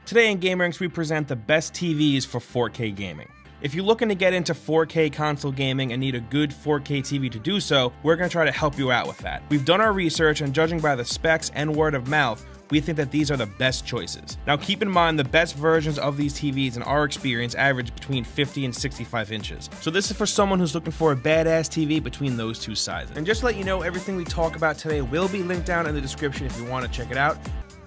Today in GameRanks, we present the best TVs for 4K gaming. If you're looking to get into 4K console gaming and need a good 4K TV to do so, we're going to try to help you out with that. We've done our research, and judging by the specs and word of mouth, we think that these are the best choices. Now keep in mind the best versions of these TVs in our experience average between 50 and 65 inches. So this is for someone who's looking for a badass TV between those two sizes. And just to let you know, everything we talk about today will be linked down in the description if you want to check it out.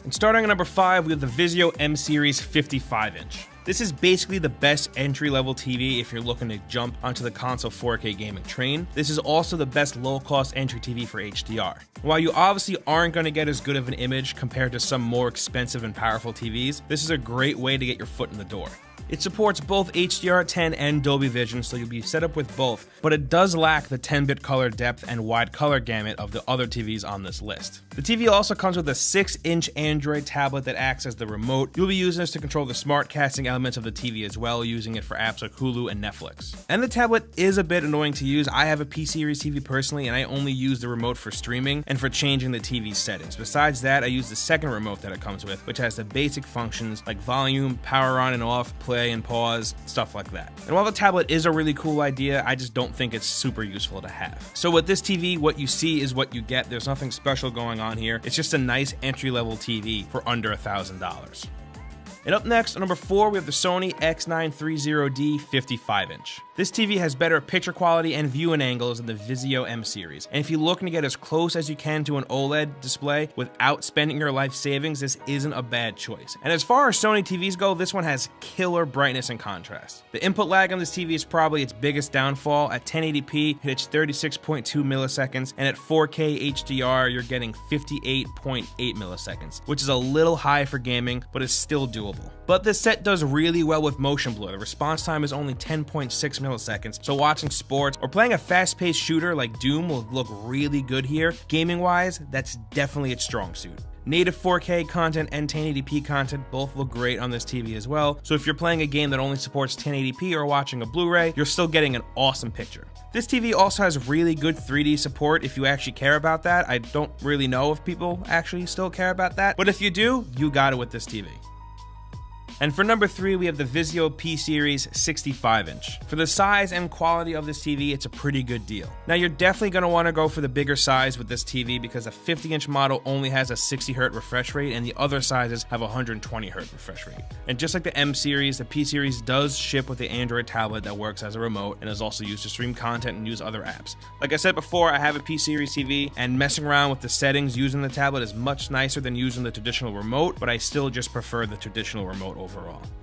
And starting at number 5, we have the Vizio M Series 55-inch. This is basically the best entry-level TV if you're looking to jump onto the console 4K gaming train. This is also the best low-cost entry TV for HDR. While you obviously aren't going to get as good of an image compared to some more expensive and powerful TVs, this is a great way to get your foot in the door. It supports both HDR10 and Dolby Vision, so you'll be set up with both, but it does lack the 10-bit color depth and wide color gamut of the other TVs on this list. The TV also comes with a 6-inch Android tablet that acts as the remote. You'll be using this to control the smart casting elements of the TV as well, using it for apps like Hulu and Netflix. And the tablet is a bit annoying to use. I have a P Series TV personally, and I only use the remote for streaming and for changing the TV settings. Besides that, I use the second remote that it comes with, which has the basic functions like volume, power on and off, play and pause, stuff like that. And while the tablet is a really cool idea, I just don't think it's super useful to have. So with this TV, what you see is what you get. There's nothing special going on here. It's just a nice entry-level TV for under $1,000. And up next, at number 4, we have the Sony X930D 55-inch. This TV has better picture quality and viewing angles than the Vizio M Series, and if you're looking to get as close as you can to an OLED display without spending your life savings, this isn't a bad choice. And as far as Sony TVs go, this one has killer brightness and contrast. The input lag on this TV is probably its biggest downfall. At 1080p, it hits 36.2 milliseconds, and at 4K HDR, you're getting 58.8 milliseconds, which is a little high for gaming, but it's still doable. But this set does really well with motion blur. The response time is only 10.6 milliseconds, so watching sports or playing a fast-paced shooter like Doom will look really good here. Gaming-wise, that's definitely its strong suit. Native 4K content and 1080p content both look great on this TV as well, so if you're playing a game that only supports 1080p or watching a Blu-ray, you're still getting an awesome picture. This TV also has really good 3D support if you actually care about that. I don't really know if people actually still care about that, but if you do, you got it with this TV. And for number 3, we have the Vizio P Series 65-inch. For the size and quality of this TV, it's a pretty good deal. Now, you're definitely going to want to go for the bigger size with this TV because a 50-inch model only has a 60Hz refresh rate, and the other sizes have a 120Hz refresh rate. And just like the M Series, the P Series does ship with the Android tablet that works as a remote and is also used to stream content and use other apps. Like I said before, I have a P Series TV, and messing around with the settings using the tablet is much nicer than using the traditional remote, but I still just prefer the traditional remote overall.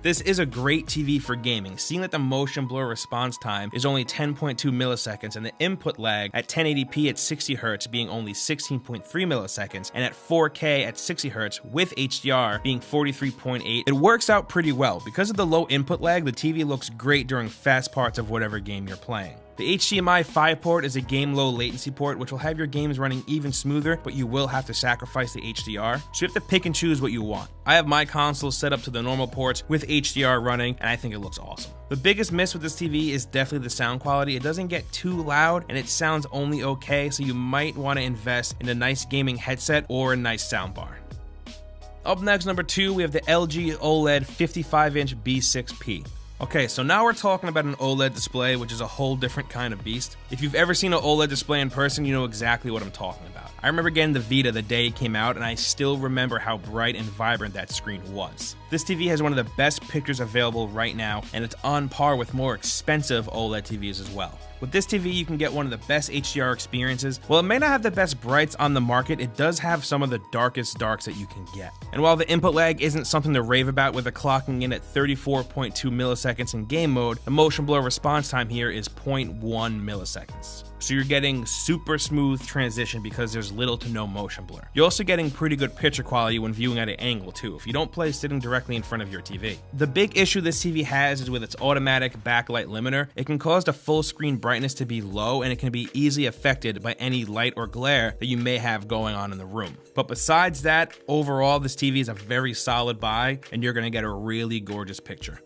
This is a great TV for gaming, seeing that the motion blur response time is only 10.2 milliseconds and the input lag at 1080p at 60Hz being only 16.3 milliseconds, and at 4K at 60Hz with HDR being 43.8. It works out pretty well. Because of the low input lag, the TV looks great during fast parts of whatever game you're playing. The HDMI 5 port is a game low latency port, which will have your games running even smoother, but you will have to sacrifice the HDR, so you have to pick and choose what you want. I have my console set up to the normal ports with HDR running, and I think it looks awesome. The biggest miss with this TV is definitely the sound quality. It doesn't get too loud, and it sounds only okay, so you might want to invest in a nice gaming headset or a nice soundbar. Up next, number 2, we have the LG OLED 55-inch B6P. Okay, so now we're talking about an OLED display, which is a whole different kind of beast. If you've ever seen an OLED display in person, you know exactly what I'm talking about. I remember getting the Vita the day it came out, and I still remember how bright and vibrant that screen was. This TV has one of the best pictures available right now, and it's on par with more expensive OLED TVs as well. With this TV, you can get one of the best HDR experiences. While it may not have the best brights on the market, it does have some of the darkest darks that you can get. And while the input lag isn't something to rave about with it clocking in at 34.2 milliseconds in game mode, the motion blur response time here is 0.1 milliseconds. So you're getting super smooth transition because there's little to no motion blur. You're also getting pretty good picture quality when viewing at an angle too, if you don't play sitting directly in front of your TV. The big issue this TV has is with its automatic backlight limiter. It can cause the full screen brightness to be low, and it can be easily affected by any light or glare that you may have going on in the room. But besides that, overall this TV is a very solid buy, and you're going to get a really gorgeous picture.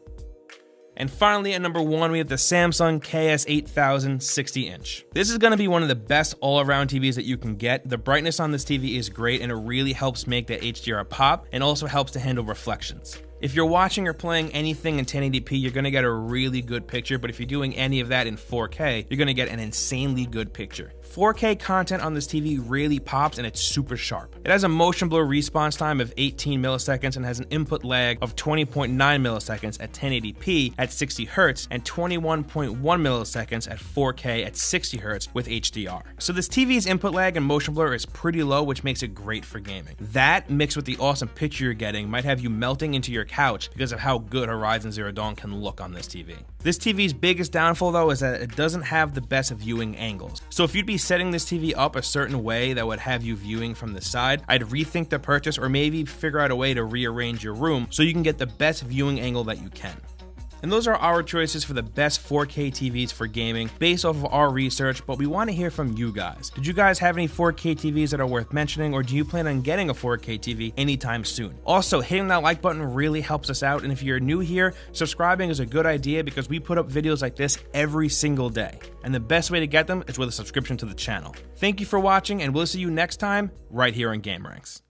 And finally, at number 1, we have the Samsung KS8000 60-inch. This is going to be one of the best all-around TVs that you can get. The brightness on this TV is great, and it really helps make that HDR pop, and also helps to handle reflections. If you're watching or playing anything in 1080p, you're going to get a really good picture, but if you're doing any of that in 4K, you're going to get an insanely good picture. 4K content on this TV really pops, and it's super sharp. It has a motion blur response time of 18 milliseconds and has an input lag of 20.9 milliseconds at 1080p at 60 Hz and 21.1 milliseconds at 4K at 60 Hz with HDR. So this TV's input lag and motion blur is pretty low, which makes it great for gaming. That, mixed with the awesome picture you're getting, might have you melting into your couch because of how good Horizon Zero Dawn can look on this TV. This TV's biggest downfall, though, is that it doesn't have the best viewing angles. So if you'd be setting this TV up a certain way that would have you viewing from the side, I'd rethink the purchase or maybe figure out a way to rearrange your room so you can get the best viewing angle that you can. And those are our choices for the best 4K TVs for gaming based off of our research, but we want to hear from you guys. Did you guys have any 4K TVs that are worth mentioning, or do you plan on getting a 4K TV anytime soon? Also, hitting that like button really helps us out, and if you're new here, subscribing is a good idea because we put up videos like this every single day. And the best way to get them is with a subscription to the channel. Thank you for watching, and we'll see you next time right here on GameRanks.